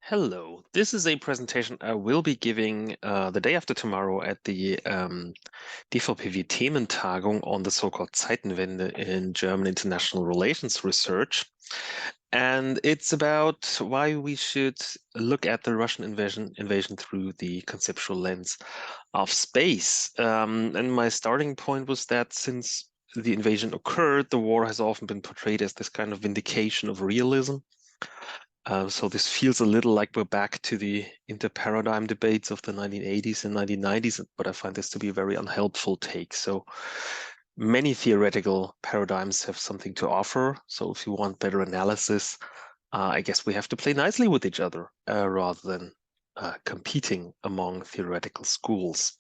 Hello, this is a presentation I will be giving the day after tomorrow at the DVPW-Thementagung on the so-called Zeitenwende in German international relations research. And it's about why we should look at the Russian invasion through the conceptual lens of space. And my starting point was that since the invasion occurred, the war has often been portrayed as this kind of vindication of realism. So this feels a little like we're back to the inter-paradigm debates of the 1980s and 1990s, but I find this to be a very unhelpful take. So many theoretical paradigms have something to offer. So if you want better analysis, I guess we have to play nicely with each other rather than competing among theoretical schools.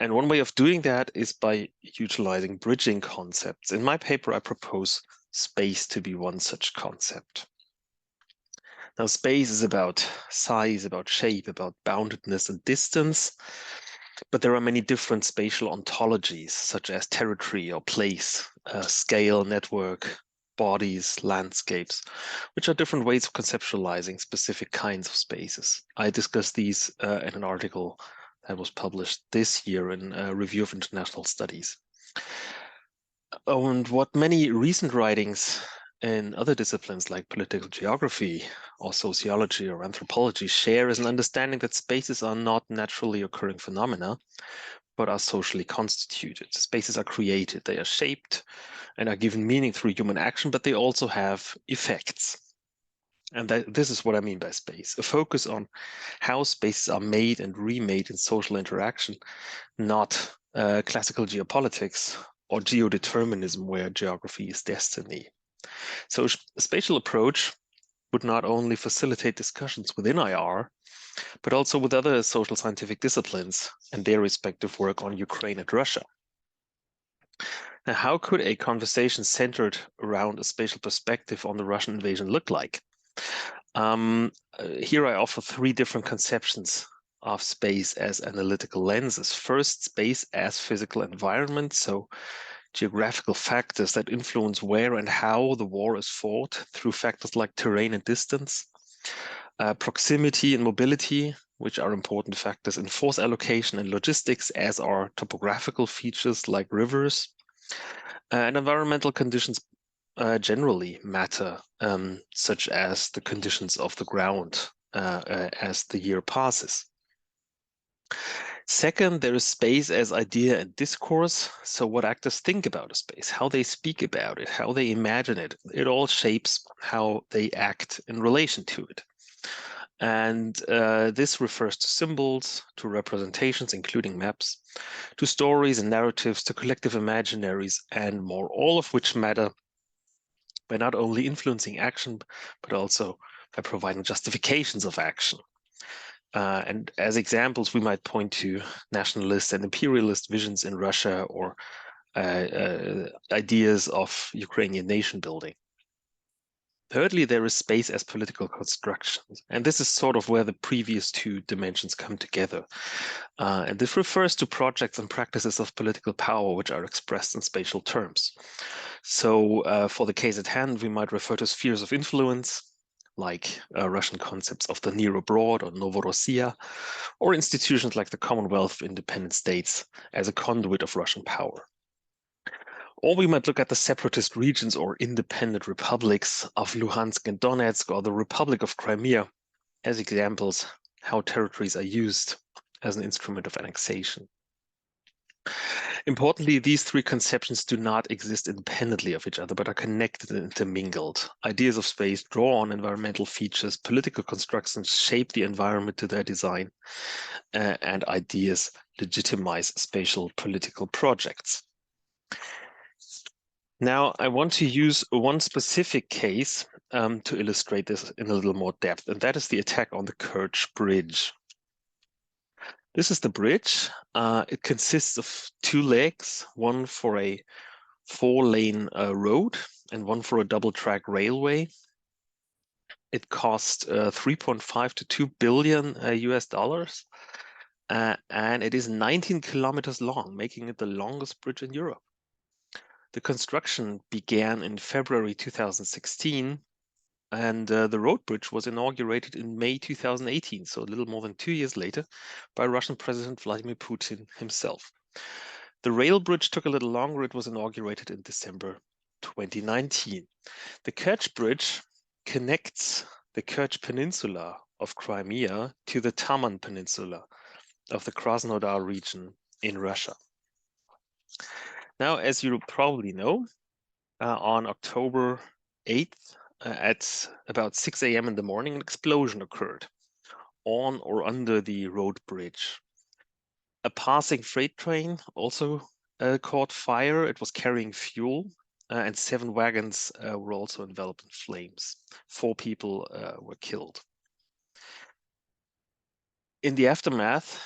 And one way of doing that is by utilizing bridging concepts. In my paper, I propose space to be one such concept. Now, space is about size, about shape, about boundedness and distance, but there are many different spatial ontologies, such as territory or place, scale, network, bodies, landscapes, which are different ways of conceptualizing specific kinds of spaces. I discussed these in an article that was published this year in a Review of International Studies. And what many recent writings in other disciplines like political geography or sociology or anthropology share is an understanding that spaces are not naturally occurring phenomena, but are socially constituted. Spaces are created, they are shaped and are given meaning through human action, but they also have effects. And this is what I mean by space, a focus on how spaces are made and remade in social interaction, not classical geopolitics or geodeterminism where geography is destiny. So a spatial approach would not only facilitate discussions within IR, but also with other social scientific disciplines and their respective work on Ukraine and Russia. Now, how could a conversation centered around a spatial perspective on the Russian invasion look like? Here I offer three different conceptions of space as analytical lenses. First, space as physical environment, so geographical factors that influence where and how the war is fought through factors like terrain and distance, proximity and mobility, which are important factors in force allocation and logistics, as are topographical features like rivers, and environmental conditions generally matter, such as the conditions of the ground as the year passes. Second, there is space as idea and discourse. So what actors think about a space, how they speak about it, how they imagine it, it all shapes how they act in relation to it. And this refers to symbols, to representations, including maps, to stories and narratives, to collective imaginaries, and more, all of which matter by not only influencing action, but also by providing justifications of action. And as examples, we might point to nationalist and imperialist visions in Russia or ideas of Ukrainian nation building. Thirdly, there is space as political constructions. And this is sort of where the previous two dimensions come together. And this refers to projects and practices of political power, which are expressed in spatial terms. So for the case at hand, we might refer to spheres of influence, like Russian concepts of the near abroad or Novorossiya, or institutions like the Commonwealth of Independent States as a conduit of Russian power. Or we might look at the separatist regions or independent republics of Luhansk and Donetsk, or the Republic of Crimea as examples how territories are used as an instrument of annexation. Importantly, these three conceptions do not exist independently of each other, but are connected and intermingled. Ideas of space draw on environmental features, political constructions shape the environment to their design, and ideas legitimize spatial political projects. Now, I want to use one specific case to illustrate this in a little more depth, and that is the attack on the Kerch Bridge. This is the bridge. It consists of two legs, one for a 4-lane road and one for a double-track railway. It cost 3.5 to 2 billion US dollars, and it is 19 kilometers long, making it the longest bridge in Europe. The construction began in February 2016 And the road bridge was inaugurated in May 2018, so a little more than 2 years later, by Russian President Vladimir Putin himself. The rail bridge took a little longer. It was inaugurated in December 2019. The Kerch bridge connects the Kerch Peninsula of Crimea to the Taman Peninsula of the Krasnodar region in Russia. Now, as you probably know, on October 8th at about 6 a.m. in the morning, an explosion occurred on or under the road bridge. A passing freight train also caught fire. It was carrying fuel, and 7 wagons were also enveloped in flames. 4 people were killed. In the aftermath,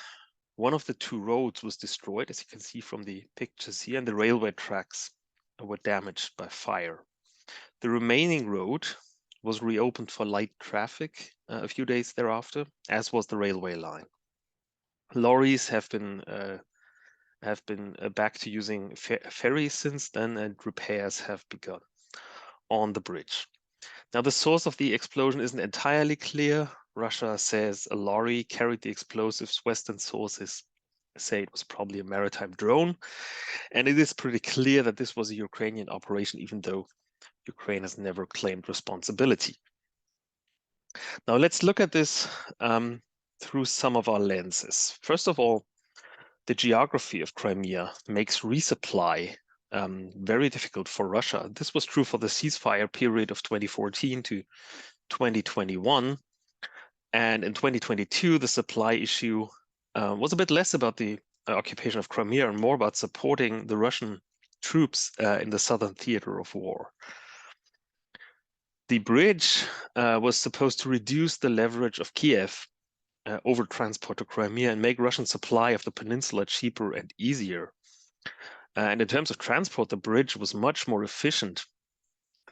one of the 2 roads was destroyed, as you can see from the pictures here, and the railway tracks were damaged by fire. The remaining road was reopened for light traffic a few days thereafter, as was the railway line. Lorries have been back to using ferries since then, and repairs have begun on the bridge. Now, the source of the explosion isn't entirely clear. Russia says a lorry carried the explosives. Western sources say it was probably a maritime drone. And it is pretty clear that this was a Ukrainian operation, even though Ukraine has never claimed responsibility. Now, let's look at this through some of our lenses. First of all, the geography of Crimea makes resupply very difficult for Russia. This was true for the ceasefire period of 2014 to 2021. And in 2022, the supply issue was a bit less about the occupation of Crimea and more about supporting the Russian troops in the southern theater of war. The bridge was supposed to reduce the leverage of Kiev over transport to Crimea and make Russian supply of the peninsula cheaper and easier. And in terms of transport, the bridge was much more efficient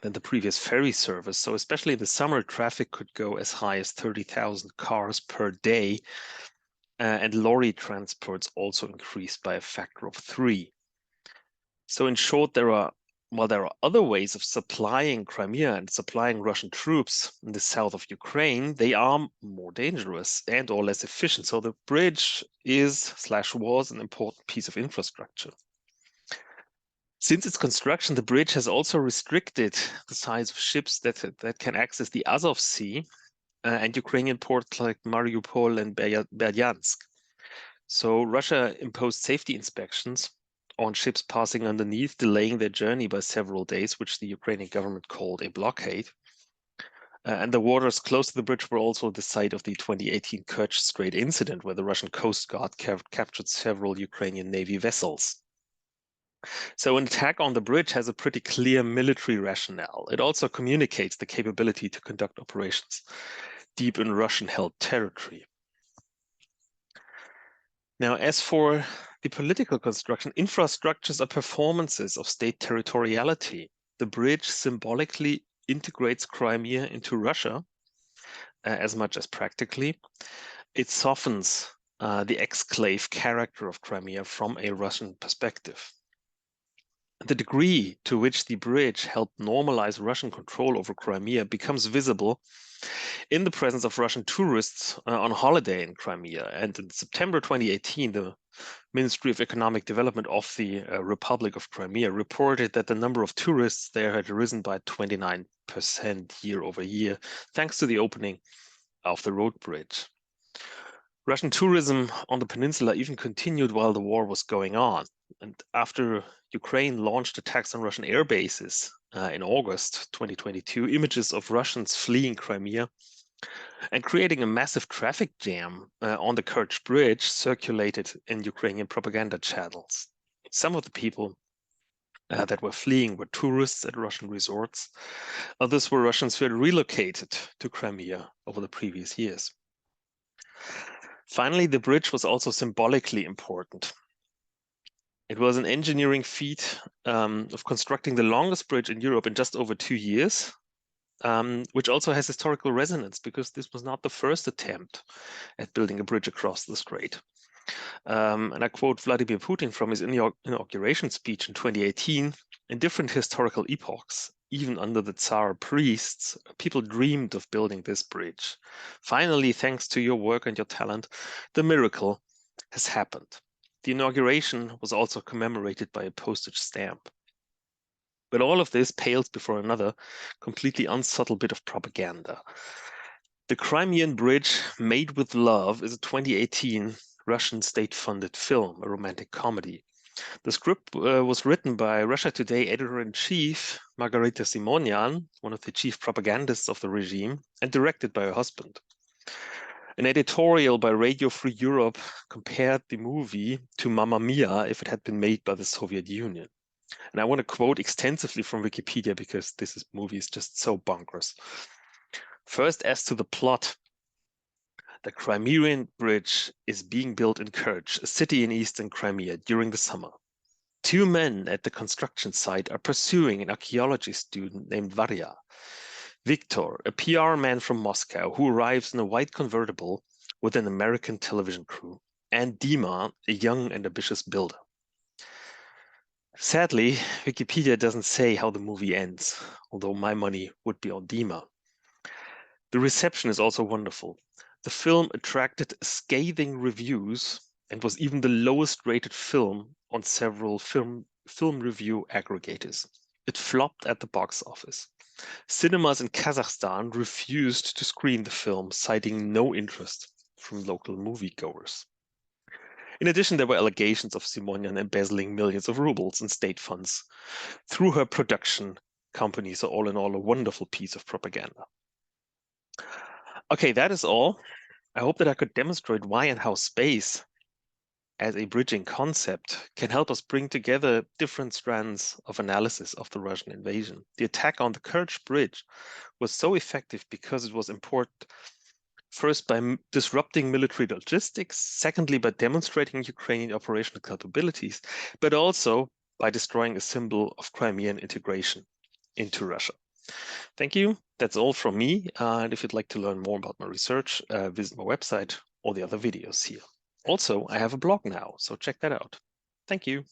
than the previous ferry service. So especially in the summer, traffic could go as high as 30,000 cars per day. And lorry transports also increased by a factor of 3. So in short, while there are other ways of supplying Crimea and supplying Russian troops in the south of Ukraine, they are more dangerous and or less efficient. So the bridge was an important piece of infrastructure. Since its construction, the bridge has also restricted the size of ships that can access the Azov Sea and Ukrainian ports like Mariupol and Berdyansk. So Russia imposed safety inspections on ships passing underneath, delaying their journey by several days, which the Ukrainian government called a blockade. And the waters close to the bridge were also the site of the 2018 Kerch Strait incident, where the Russian Coast Guard captured several Ukrainian Navy vessels. So an attack on the bridge has a pretty clear military rationale. It also communicates the capability to conduct operations deep in Russian-held territory. Now, as for the political construction, infrastructures are performances of state territoriality. The bridge symbolically integrates Crimea into Russia as much as practically. It softens the exclave character of Crimea from a Russian perspective. The degree to which the bridge helped normalize Russian control over Crimea becomes visible in the presence of Russian tourists on holiday in Crimea. And in September 2018, the Ministry of Economic Development of the Republic of Crimea reported that the number of tourists there had risen by 29% year over year, thanks to the opening of the road bridge. Russian tourism on the peninsula even continued while the war was going on. And after Ukraine launched attacks on Russian air bases in August 2022, images of Russians fleeing Crimea and creating a massive traffic jam on the Kerch bridge circulated in Ukrainian propaganda channels. Some of the people that were fleeing were tourists at Russian resorts. Others were Russians who had relocated to Crimea over the previous years. Finally, the bridge was also symbolically important. It was an engineering feat of constructing the longest bridge in Europe in just over 2 years, which also has historical resonance because this was not the first attempt at building a bridge across the strait. And I quote Vladimir Putin from his inauguration speech in 2018, in different historical epochs, Even under the Tsar priests, people dreamed of building this bridge. Finally, thanks to your work and your talent, the miracle has happened. The inauguration was also commemorated by a postage stamp. But all of this pales before another completely unsubtle bit of propaganda. The Crimean Bridge Made with Love is a 2018 Russian state-funded film, a romantic comedy. The script was written by Russia Today editor-in-chief Margarita Simonyan, one of the chief propagandists of the regime, and directed by her husband. An editorial by Radio Free Europe compared the movie to Mamma Mia if it had been made by the Soviet Union. And I want to quote extensively from Wikipedia because this movie is just so bonkers. First, as to the plot, the Crimean Bridge is being built in Kerch, a city in eastern Crimea, during the summer. Two men at the construction site are pursuing an archaeology student named Varya. Viktor, a PR man from Moscow who arrives in a white convertible with an American television crew, and Dima, a young and ambitious builder. Sadly, Wikipedia doesn't say how the movie ends, although my money would be on Dima. The reception is also wonderful. The film attracted scathing reviews and was even the lowest rated film on several film review aggregators. It flopped at the box office. Cinemas in Kazakhstan refused to screen the film, citing no interest from local moviegoers. In addition, there were allegations of Simonyan embezzling millions of rubles in state funds through her production company. So all in all, a wonderful piece of propaganda. Okay, that is all. I hope that I could demonstrate why and how space as a bridging concept can help us bring together different strands of analysis of the Russian invasion. The attack on the Kerch Bridge was so effective because it was important, first by disrupting military logistics, secondly by demonstrating Ukrainian operational capabilities, but also by destroying a symbol of Crimean integration into Russia. Thank you. That's all from me. And if you'd like to learn more about my research, visit my website or the other videos here. Also, I have a blog now, so check that out. Thank you.